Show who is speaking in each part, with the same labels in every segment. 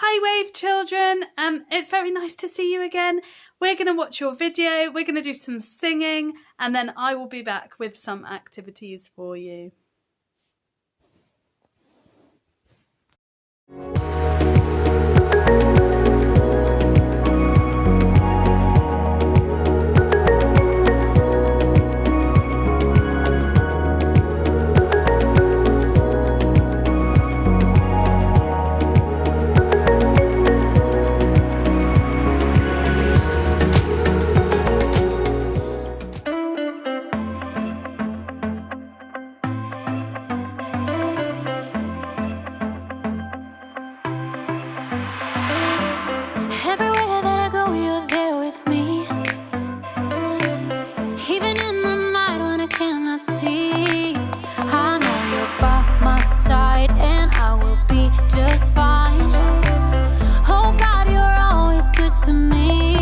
Speaker 1: Hi Wave children, it's very nice to see you again. We're going to watch your video, we're going to do some singing, and then I will be back with some activities for you.
Speaker 2: Everywhere that I go, you're there with me. Even in the night when I cannot see, I know you're by my side and I will be just fine. Oh God, you're always good to me.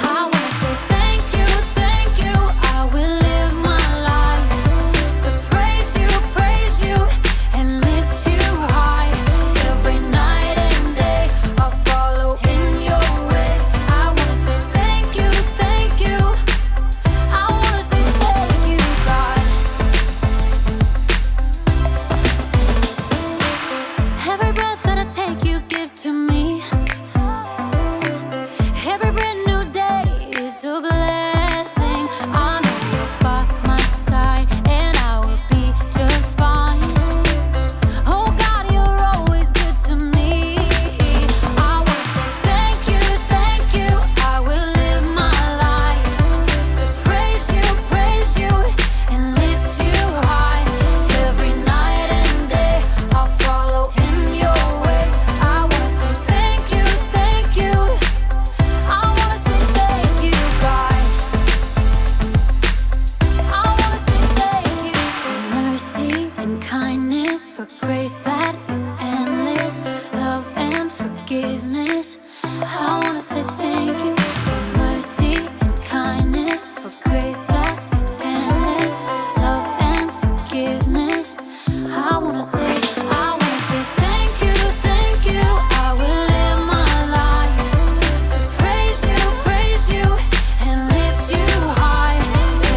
Speaker 2: I wanna say thank you, I will live my life to praise you, and lift you high. Every night and day I'll follow in your ways. I wanna say thank you, I wanna say thank you, God. Every breath that I take you give to me. Every brand new day is a blessing. I know you're by my side and I will be just fine. Oh God, you're always good to me. I wanna say thank you, I will live my life to praise you, and lift you high. Every night and day I'll follow in your ways. I wanna say thank you, I wanna say thank you, God. I wanna say thank you for mercy and kindness, for grace that is endless, love and forgiveness. I wanna say thank you for mercy and kindness, for grace that is endless, love and forgiveness. I wanna say thank you, I will live my life to praise you, and lift you high.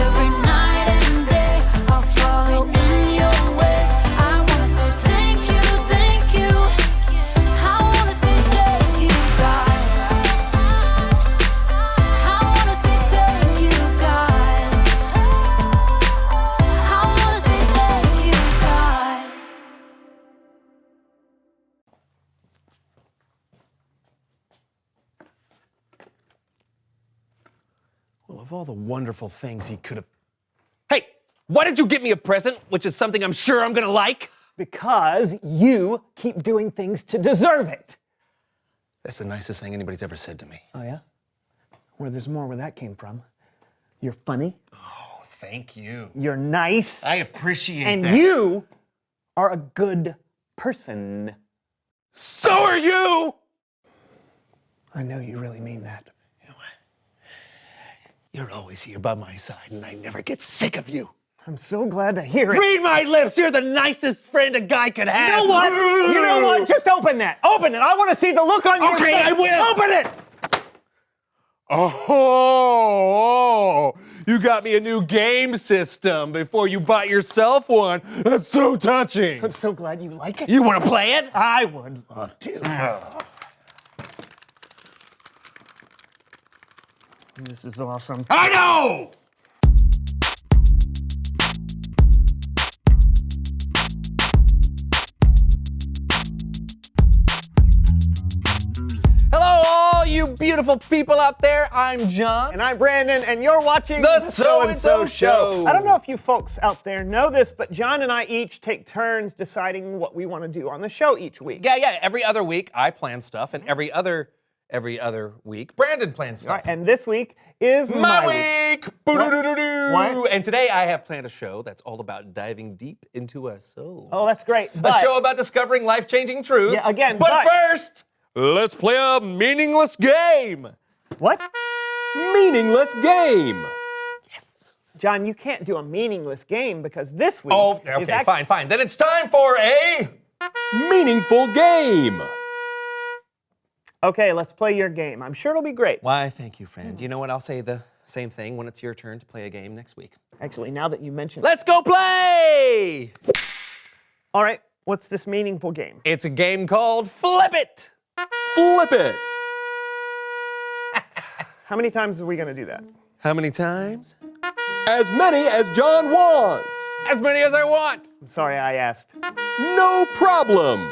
Speaker 2: Every night and day I'll follow in your ways. I wanna say thank you, I wanna say thank you, God. I wanna say thank you, God. I wanna say thank you, God.
Speaker 3: Well, of all the wonderful things he could have... Hey, why did you get me a present, which is something I'm sure I'm gonna like?
Speaker 4: Because you keep doing things to deserve it.
Speaker 3: That's the nicest thing anybody's ever said to me.
Speaker 4: Oh, yeah? Well, there's more where that came from. You're funny,
Speaker 3: Oh, thank you.
Speaker 4: you're nice,
Speaker 3: I appreciate
Speaker 4: and
Speaker 3: that.
Speaker 4: you are a good person.
Speaker 3: So are you!
Speaker 4: I know you really mean that.
Speaker 3: You know what? You're always here by my side, and I never get sick of you.
Speaker 4: I'm so glad to hear it.
Speaker 3: Read my lips! You're the nicest friend a guy could have!
Speaker 4: You know what? You know what? Just open that. Open it. I want to see the look on your face.
Speaker 3: Okay, I will.
Speaker 4: Open it.
Speaker 3: Oh, you got me a new game system before you bought yourself one. That's so touching.
Speaker 4: I'm so glad you like it.
Speaker 3: You want to play it?
Speaker 4: I would love to. This is awesome.
Speaker 3: I know! Hello, all you beautiful people out there. I'm John.
Speaker 4: And I'm Brandon, and you're watching
Speaker 3: The So-and-so Show.
Speaker 4: I don't know if you folks out there know this, but John and I each take turns deciding what we want to do on the show each week.
Speaker 3: Yeah. Every other week, I plan stuff, and every other week, Brandon plans stuff.
Speaker 4: Right, and this week is
Speaker 3: My week! Boo-doo-doo-doo-doo.
Speaker 4: What?
Speaker 3: And today I have planned a show that's all about diving deep into our souls.
Speaker 4: Oh, that's great.
Speaker 3: A
Speaker 4: But
Speaker 3: show about discovering life-changing truths.
Speaker 4: Yeah, again,
Speaker 3: But
Speaker 4: but-
Speaker 3: first, let's play a meaningless game.
Speaker 4: what?
Speaker 3: Meaningless game. Yes.
Speaker 4: John, you can't do a meaningless game because this week
Speaker 3: Oh,
Speaker 4: is
Speaker 3: okay, fine. Then it's time for a
Speaker 5: Meaningful game.
Speaker 4: Okay, let's play your game. I'm sure it'll be great.
Speaker 3: Why, thank you, friend. You know what? I'll say the same thing when it's your turn to play a game next week.
Speaker 4: Actually, now that you mention
Speaker 3: Let's go play!
Speaker 4: All right, what's this meaningful game?
Speaker 3: It's a game called Flip It! Flip it!
Speaker 4: How many times are we going to do that?
Speaker 3: How many times?
Speaker 5: As many as John wants.
Speaker 3: As many as I want.
Speaker 4: I'm sorry I asked.
Speaker 5: No problem.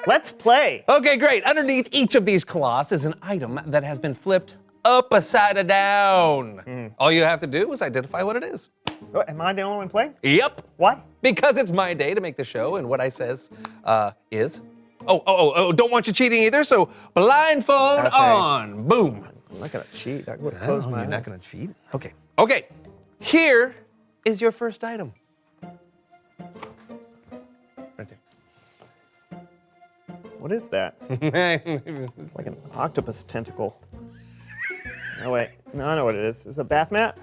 Speaker 4: Let's play.
Speaker 3: Okay, great. Underneath each of these cloths is an item that has been flipped upside down. All you have to do is identify what it is.
Speaker 4: Oh, am I the only one playing?
Speaker 3: Yep.
Speaker 4: Why?
Speaker 3: Because it's my day to make the show, and what I says is, don't want you cheating either, so blindfold
Speaker 4: Okay.
Speaker 3: on. Boom.
Speaker 4: I'm not going to cheat. I would close my
Speaker 3: You're not
Speaker 4: eyes.
Speaker 3: gonna cheat? Okay. Okay. Here is your first item. Right there.
Speaker 4: What is that? It's like an octopus tentacle. Oh, wait. No, I know what it is. Is it a bath mat?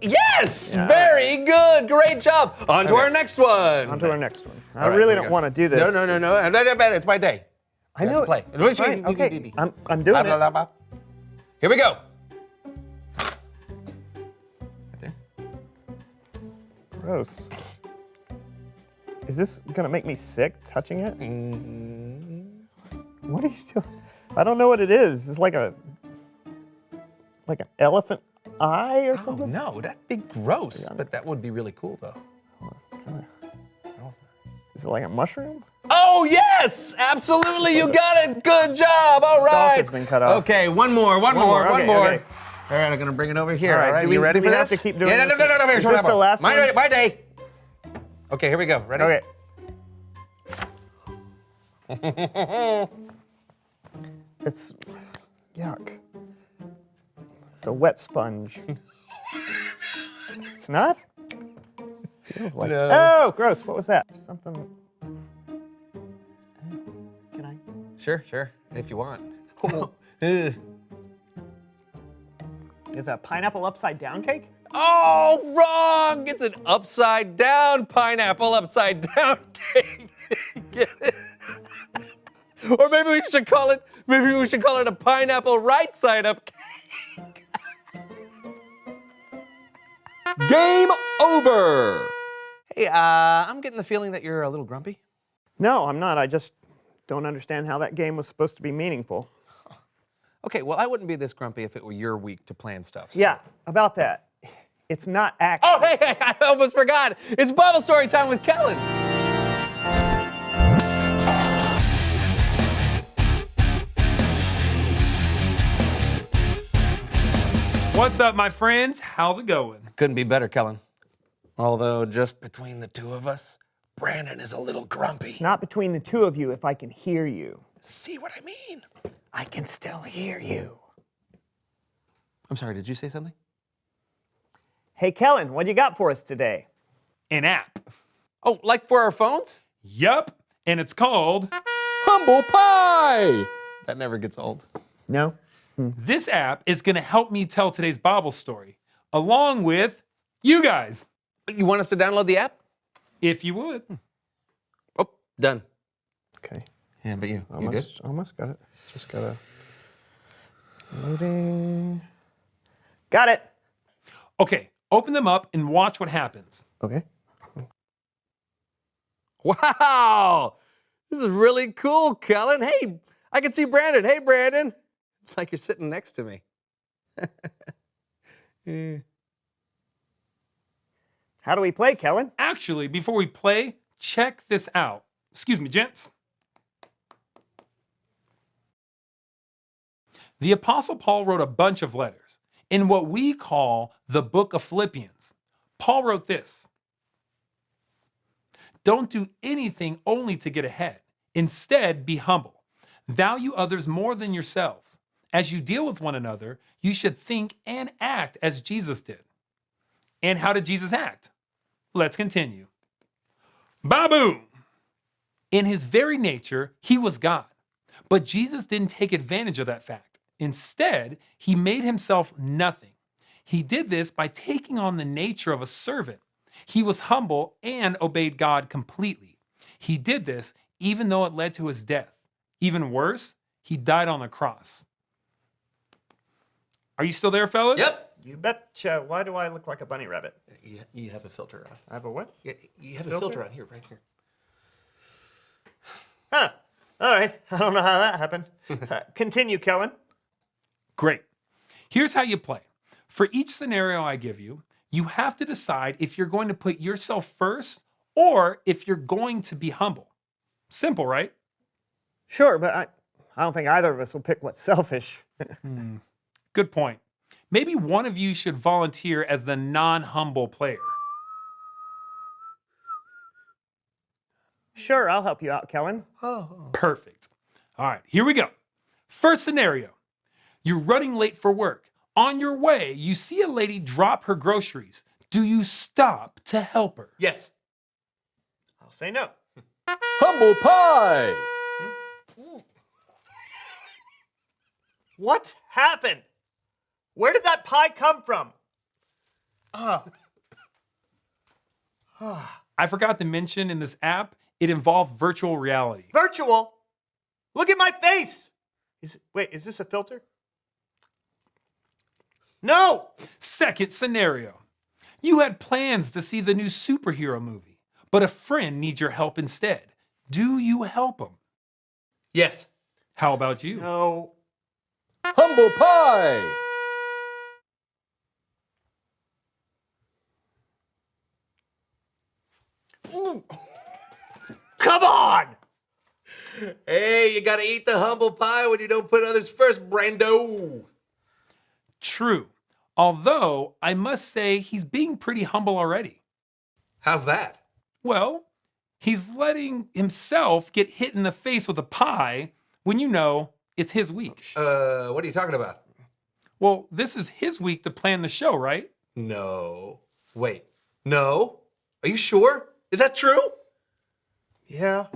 Speaker 3: Yes!
Speaker 4: Yeah.
Speaker 3: Very good. Great job. On to
Speaker 4: Okay.
Speaker 3: our next one.
Speaker 4: On to our next one. I
Speaker 3: All right,
Speaker 4: really
Speaker 3: here we
Speaker 4: don't
Speaker 3: go.
Speaker 4: want to do this.
Speaker 3: No. It's my day.
Speaker 4: I know.
Speaker 3: Play.
Speaker 4: Fine, okay. I'm doing
Speaker 3: Blah,
Speaker 4: it.
Speaker 3: blah, blah. Here we go. Right there.
Speaker 4: Gross. Is this gonna make me sick touching it? What are you doing? I don't know what it is. It's like an elephant eye or
Speaker 3: Oh,
Speaker 4: something.
Speaker 3: no, that'd be gross, but that would be really cool, though.
Speaker 4: Is it like a mushroom?
Speaker 3: Oh, yes! Absolutely, you got it. Good job. All
Speaker 4: Stalk
Speaker 3: right.
Speaker 4: has been cut off.
Speaker 3: Okay, one more.
Speaker 4: more, okay,
Speaker 3: All
Speaker 4: okay.
Speaker 3: right, I'm gonna bring it over here.
Speaker 4: All right,
Speaker 3: All right,
Speaker 4: do
Speaker 3: are you
Speaker 4: we-
Speaker 3: ready
Speaker 4: do we
Speaker 3: for
Speaker 4: have
Speaker 3: this?
Speaker 4: to keep doing
Speaker 3: yeah,
Speaker 4: this?
Speaker 3: No.
Speaker 4: Is this the last one?
Speaker 3: My day. Okay, here we go. Ready?
Speaker 4: Okay. It's yuck. It's a wet sponge. It's not? Feels like
Speaker 3: No.
Speaker 4: Oh, gross. What was that? Something. Can I?
Speaker 3: Sure, if you want.
Speaker 4: Is a pineapple upside down cake?
Speaker 3: Oh, wrong! It's an upside down pineapple upside down cake. Get it? Or maybe we should call it a pineapple right side up cake.
Speaker 5: Game over.
Speaker 3: Hey, I'm getting the feeling that you're a little grumpy.
Speaker 4: No, I'm not. I just don't understand how that game was supposed to be meaningful.
Speaker 3: Okay, well, I wouldn't be this grumpy if it were your week to plan stuff. so-
Speaker 4: Yeah, about that. It's not action.
Speaker 3: Oh, hey, I almost forgot. It's Bible story time with Kellen.
Speaker 6: What's up, my friends? How's it going?
Speaker 3: Couldn't be better, Kellen. Although, just between the two of us, Brandon is a little grumpy.
Speaker 4: It's not between the two of you if I can hear you.
Speaker 3: See what I mean?
Speaker 4: I can still hear you.
Speaker 3: I'm sorry, did you say something?
Speaker 4: Hey, Kellen, what you got for us today?
Speaker 6: An app.
Speaker 3: Oh, like for our phones?
Speaker 6: Yup, and it's called.
Speaker 5: Humble pie.
Speaker 3: That never gets old.
Speaker 4: No?
Speaker 6: This app is going to help me tell today's Bible story, along with you guys,
Speaker 3: You want us to download the app?
Speaker 6: if you would.
Speaker 3: Oh, done.
Speaker 4: Okay.
Speaker 3: Yeah, but you good?
Speaker 4: Almost got it. Just gotta. Loading. Got it.
Speaker 6: Okay, open them up and watch what happens.
Speaker 4: Okay.
Speaker 3: Wow! This is really cool, Kellen. Hey, I can see Brandon. Hey, Brandon. It's like you're sitting next to me.
Speaker 4: How do we play, Kellen?
Speaker 6: Actually, before we play, check this out. Excuse me, gents. The Apostle Paul wrote a bunch of letters in what we call the book of Philippians. Paul wrote this: "Don't do anything only to get ahead. Instead, be humble. Value others more than yourselves. As you deal with one another, you should think and act as Jesus did." And how did Jesus act? Let's continue. Ba-boom! In his very nature, he was God. But Jesus didn't take advantage of that fact. Instead, he made himself nothing. He did this by taking on the nature of a servant. He was humble and obeyed God completely. He did this even though it led to his death. Even worse, He died on the cross. Are you still there, fellas?
Speaker 3: Yep.
Speaker 4: You betcha. Why do I look like a bunny rabbit?
Speaker 3: You have a filter on.
Speaker 4: I have a what?
Speaker 3: You have a filter on here, right here.
Speaker 4: Huh. All right. I don't know how that happened. Continue, Kellen.
Speaker 6: Great. Here's how you play. For each scenario I give you, you have to decide if you're going to put yourself first or if you're going to be humble. Simple, right?
Speaker 4: Sure, but I don't think either of us will pick what's selfish.
Speaker 6: Good point. Maybe one of you should volunteer as the non-humble player.
Speaker 4: Sure, I'll help you out, Kellen.
Speaker 6: Perfect. All right, here we go. First scenario. You're running late for work. On your way, you see a lady drop her groceries. Do you stop to help her?
Speaker 3: Yes.
Speaker 4: I'll say no.
Speaker 5: Humble pie.
Speaker 4: What happened? Where did that pie come from?
Speaker 6: I forgot to mention in this app, it involves virtual reality.
Speaker 4: Virtual? Look at my face! Wait, is this a filter? No!
Speaker 6: Second scenario. You had plans to see the new superhero movie, but a friend needs your help instead. Do you help him?
Speaker 3: Yes.
Speaker 6: How about you?
Speaker 4: No.
Speaker 5: Humble pie.
Speaker 4: Come on!
Speaker 3: Hey, you gotta eat the humble pie when you don't put others first, Brando.
Speaker 6: True. Although, I must say, he's being pretty humble already.
Speaker 3: How's that?
Speaker 6: Well, he's letting himself get hit in the face with a pie when you know it's his week.
Speaker 3: What are you talking about?
Speaker 6: Well, this is his week to plan the show, right?
Speaker 3: No. Wait. No? Are you sure? Is that true?
Speaker 4: Yeah.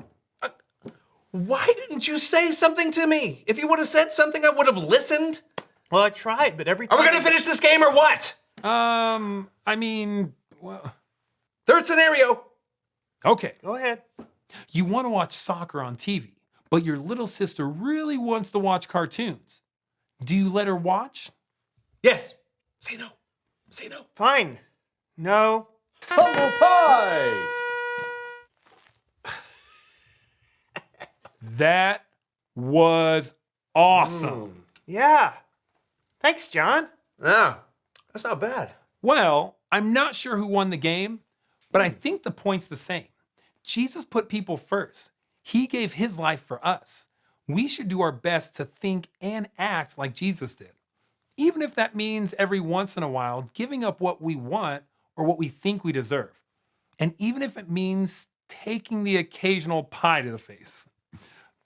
Speaker 3: Why didn't you say something to me? If you would have said something, I would have listened.
Speaker 4: Well, I tried, but every
Speaker 3: Are
Speaker 4: time...
Speaker 3: we gonna finish this game or what?
Speaker 6: I mean, well,
Speaker 3: Third scenario.
Speaker 6: okay.
Speaker 4: Go ahead.
Speaker 6: You want to watch soccer on TV, but your little sister really wants to watch cartoons. Do you let her watch?
Speaker 3: Yes. Say no. Say no.
Speaker 4: Fine. No.
Speaker 5: Humble pie.
Speaker 6: That was awesome.
Speaker 4: Yeah. Thanks, John.
Speaker 3: No, that's not bad.
Speaker 6: Well, I'm not sure who won the game, but I think the point's the same. Jesus put people first. He gave his life for us. We should do our best to think and act like Jesus did, even if that means every once in a while giving up what we want or what we think we deserve, and even if it means taking the occasional pie to the face.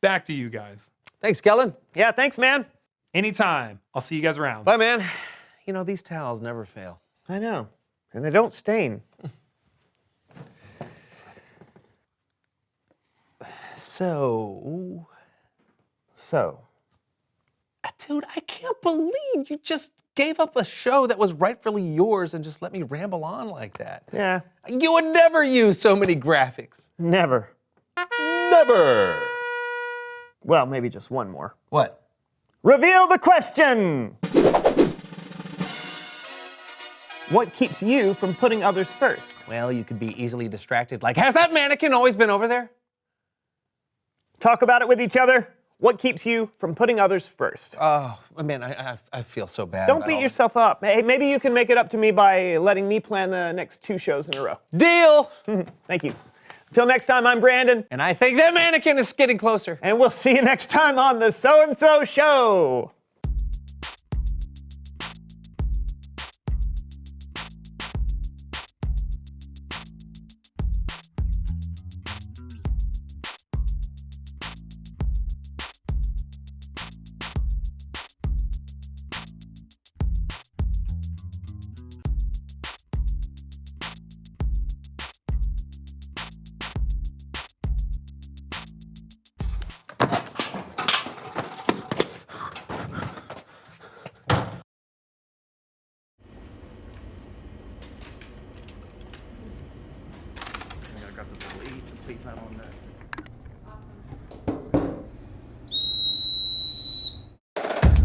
Speaker 6: Back to you guys.
Speaker 3: Thanks, Kellen.
Speaker 4: Yeah, thanks, man.
Speaker 6: Anytime. I'll see you guys around.
Speaker 3: Bye, man. You know, these towels never fail.
Speaker 4: I know. And they don't stain.
Speaker 3: So, dude, I can't believe you just gave up a show that was rightfully yours and just let me ramble on like that.
Speaker 4: Yeah,
Speaker 3: You would never use so many graphics.
Speaker 4: never.
Speaker 5: Never.
Speaker 4: Well, maybe just one more.
Speaker 3: What?
Speaker 4: Reveal the question! What keeps you from putting others first?
Speaker 3: Well, you could be easily distracted. Like, has that mannequin always been over there?
Speaker 4: Talk about it with each other. What keeps you from putting others first?
Speaker 3: Oh, man, I feel so bad.
Speaker 4: Don't
Speaker 3: about
Speaker 4: beat
Speaker 3: all
Speaker 4: yourself up. Hey, maybe you can make it up to me by letting me plan the next 2 shows in a row.
Speaker 3: this. Deal!
Speaker 4: Thank you. Until next time, I'm Brandon,
Speaker 3: And I think that mannequin is getting closer.
Speaker 4: and we'll see you next time on the So-and-So Show.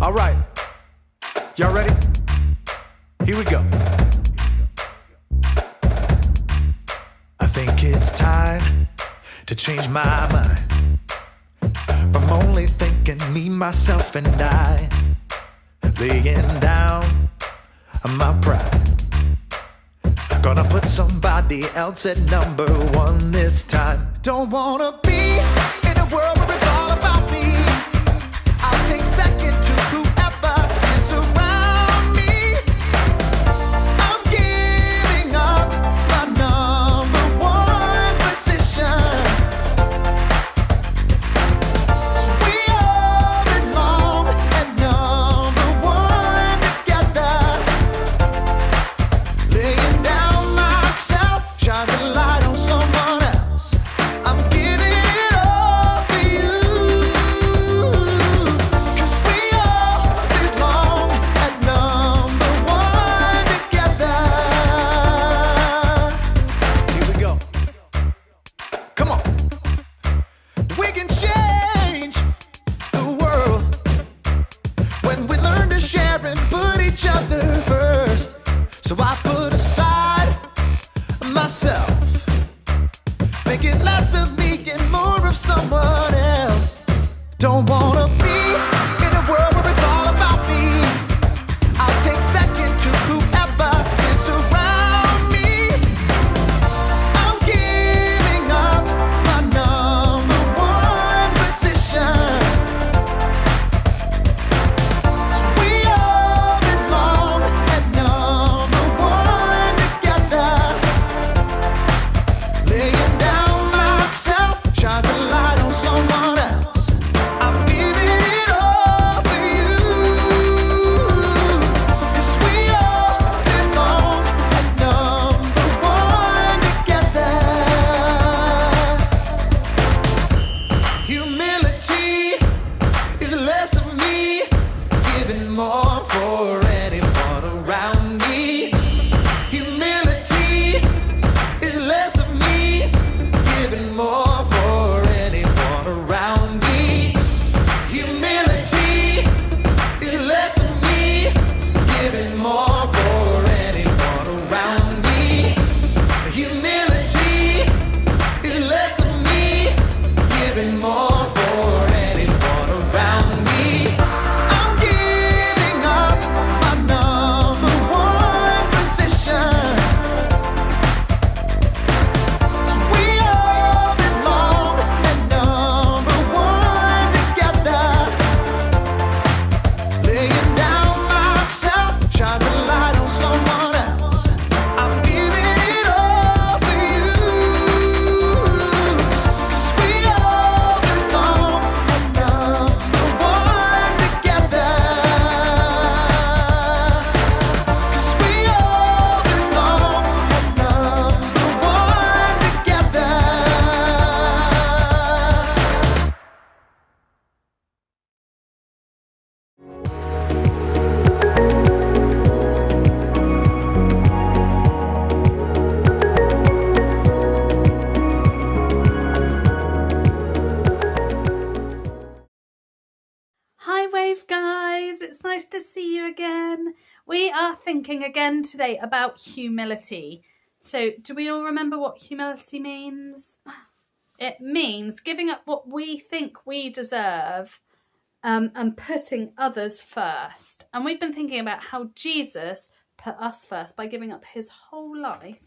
Speaker 7: All right. Y'all ready? Here we go. I think it's time to change my mind from only thinking me, myself, and I, laying down my pride. Gonna put somebody else at number one this time. Don't wanna be in a world where it's all about me. I'll take second to whoever is around me. I'm giving up my number one position. So we all belong at number one together. Laying down myself, shine the light on someone else. I'm giving it all for you. 'Cause we all belong at number one together. Here we go. Come on. We can change the world when we learn to share and put each other first. So I put aside myself, making less of me and more of someone else. Don't wanna be in a world where it's all about me. I'll take second to whoever is around me. I'm giving up my number one position. So we all belong at number one together. Laying down myself, shine the light on someone else. I'm giving it all for you. 'Cause we all belong at number one together. Humility is less of me, giving more for anyone around me. Humility is less of me, giving more for anyone around me. Humility is less of me, giving more for anyone around me. Humility is less of me, giving more for anyone around me. I'm giving up my number one position. So we all belong at number one together. Laying down myself, shine the light on someone else. I'm giving it all for you. 'Cause we all belong at number one together. 'Cause we all belong at number one together.
Speaker 1: Hi Wave guys, it's nice to see you again. We are thinking again today about humility. So do we all remember what humility means? It means giving up what we think we deserve and putting others first. And we've been thinking about how Jesus put us first by giving up his whole life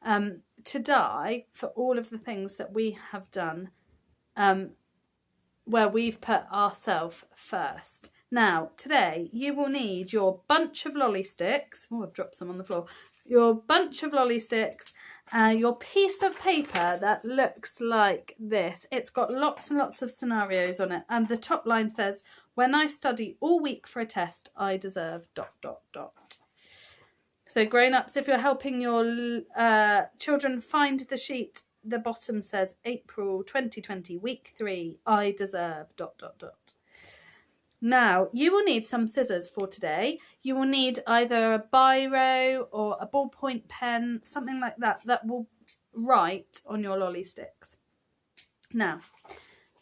Speaker 1: to die for all of the things that we have done, where we've put ourselves first. Now, today you will need your bunch of lolly sticks. Oh, I've dropped some on the floor. Your bunch of lolly sticks, your piece of paper that looks like this. It's got lots and lots of scenarios on it. And the top line says, when I study all week for a test, I deserve ... So grown-ups, if you're helping your children find the sheet, the bottom says April 2020, week 3, I deserve ... Now, you will need some scissors for today. You will need either a biro or a ballpoint pen, something like that, that will write on your lolly sticks. Now,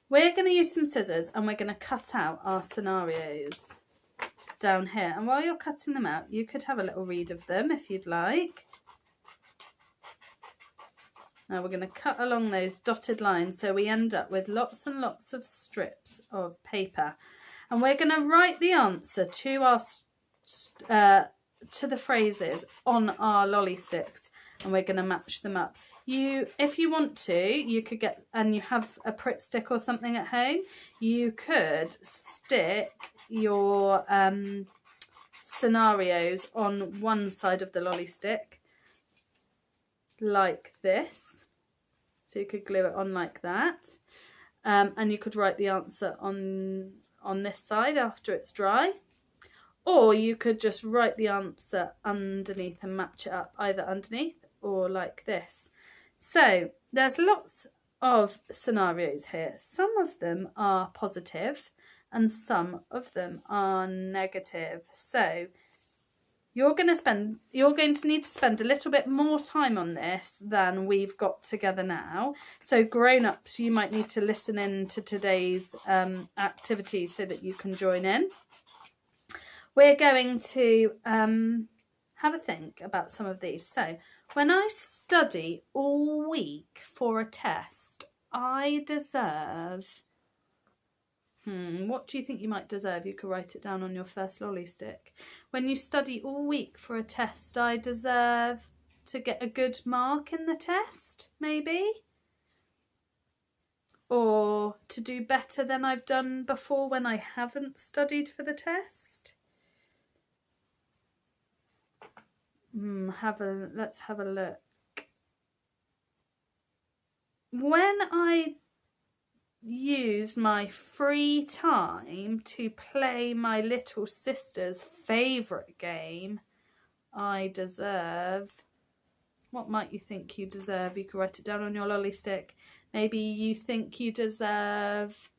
Speaker 1: we're going to use some scissors and we're going to cut out our scenarios. down here. And while you're cutting them out, you could have a little read of them if you'd like. Now we're going to cut along those dotted lines so we end up with lots and lots of strips of paper. And we're going to write the answer to our to the phrases on our lolly sticks, and we're going to match them up. If you want to, you could get, and you have a Pritt stick or something at home, you could stick your scenarios on one side of the lolly stick like this. So you could glue it on like that, and you could write the answer on this side after it's dry, or you could just write the answer underneath and match it up either underneath or like this. So there's lots of scenarios here. Some of them are positive and some of them are negative. So you're going to need to spend a little bit more time on this than we've got together now. So grown-ups, you might need to listen in to today's activity so that you can join in. We're going to have a think about some of these. So when I study all week for a test, I deserve... what do you think you might deserve? You could write it down on your first lolly stick. When you study all week for a test, I deserve to get a good mark in the test, maybe? Or to do better than I've done before when I haven't studied for the test? Let's have a look. When I use my free time to play my little sister's favourite game, I deserve... What might you think you deserve? You could write it down on your lolly stick. Maybe you think you deserve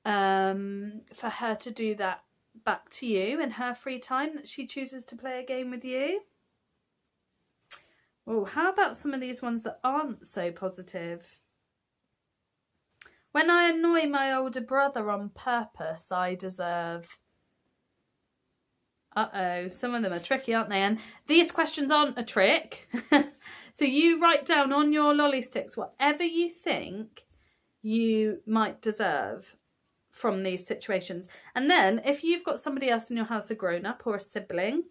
Speaker 1: for her to do that back to you in her free time, that she chooses to play a game with you. Oh, how about some of these ones that aren't so positive? When I annoy my older brother on purpose, I deserve... Uh-oh, some of them are tricky, aren't they? And these questions aren't a trick. So you write down on your lolly sticks whatever you think you might deserve from these situations. And then if you've got somebody else in your house, a grown-up or a sibling,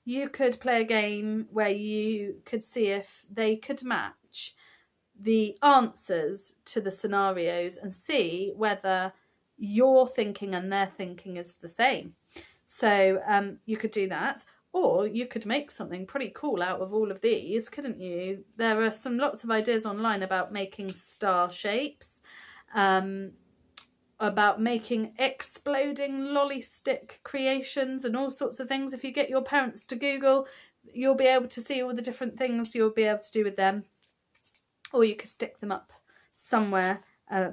Speaker 1: you could play a game where you could see if they could match the answers to the scenarios and see whether your thinking and their thinking is the same. So you could do that, or you could make something pretty cool out of all of these, couldn't you? There are lots of ideas online about making star shapes, about making exploding lolly stick creations and all sorts of things. If you get your parents to Google, you'll be able to see all the different things you'll be able to do with them. Or you could stick them up somewhere,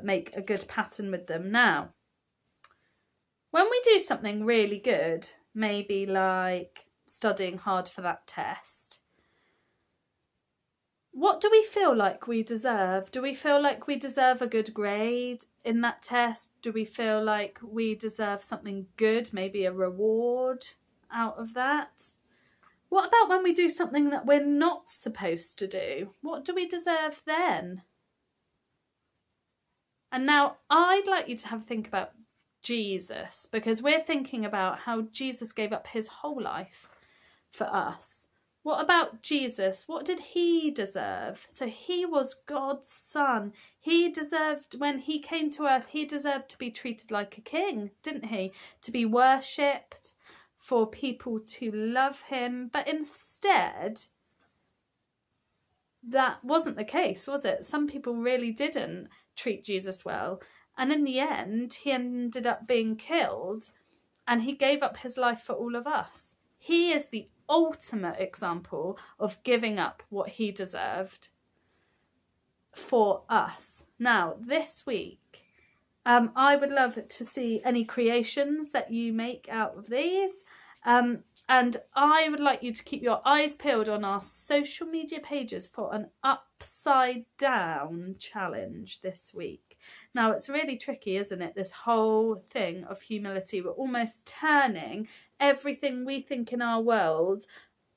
Speaker 1: make a good pattern with them. Now, when we do something really good, maybe like studying hard for that test, what do we feel like we deserve? Do we feel like we deserve a good grade in that test? Do we feel like we deserve something good, maybe a reward out of that? What about when we do something that we're not supposed to do? What do we deserve then? And now I'd like you to have a think about Jesus, because we're thinking about how Jesus gave up his whole life for us. What about Jesus? What did he deserve? So he was God's son. He deserved, when he came to earth, he deserved to be treated like a king, didn't he? To be worshipped, for people to love him. But instead, that wasn't the case, was it? Some people really didn't treat Jesus well. And in the end, he ended up being killed, and he gave up his life for all of us. He is the ultimate example of giving up what he deserved for us. Now, this week, I would love to see any creations that you make out of these. And I would like you to keep your eyes peeled on our social media pages for an upside down challenge this week. Now, it's really tricky, isn't it? This whole thing of humility. We're almost turning everything we think in our world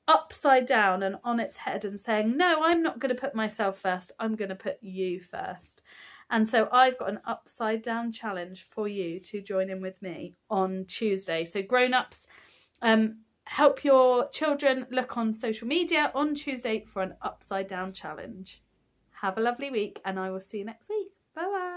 Speaker 1: upside down and on its head and saying, no, I'm not going to put myself first. I'm going to put you first. And so I've got an upside down challenge for you to join in with me on Tuesday. So grown-ups, help your children look on social media on Tuesday for an upside down challenge. Have a lovely week, and I will see you next week. Bye bye.